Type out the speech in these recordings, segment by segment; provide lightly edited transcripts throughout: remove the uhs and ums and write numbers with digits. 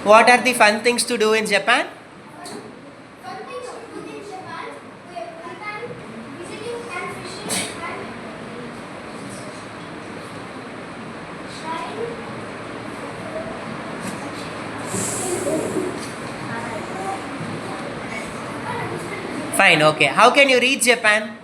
What are the fun things to do in Japan? Fine, okay. How can you reach Japan?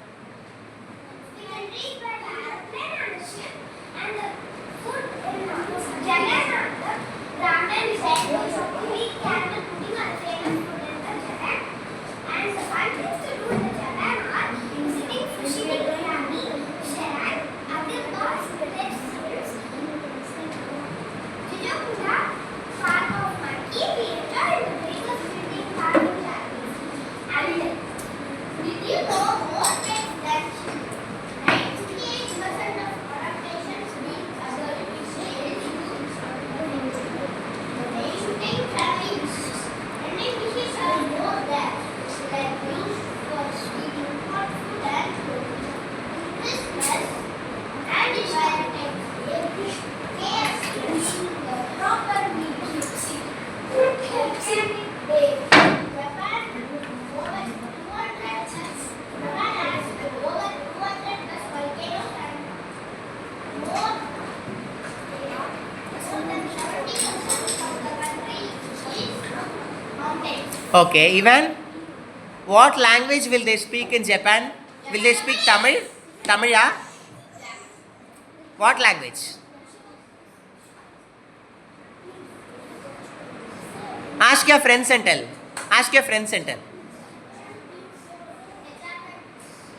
Okay, even what language will they speak in Japan? Will they speak Tamil? Tamil, yeah? What language? Ask your friends and tell. Ask your friends and tell.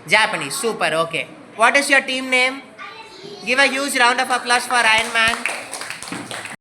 Japanese, super, okay. What is your team name? Give a huge round of applause for Iron Man.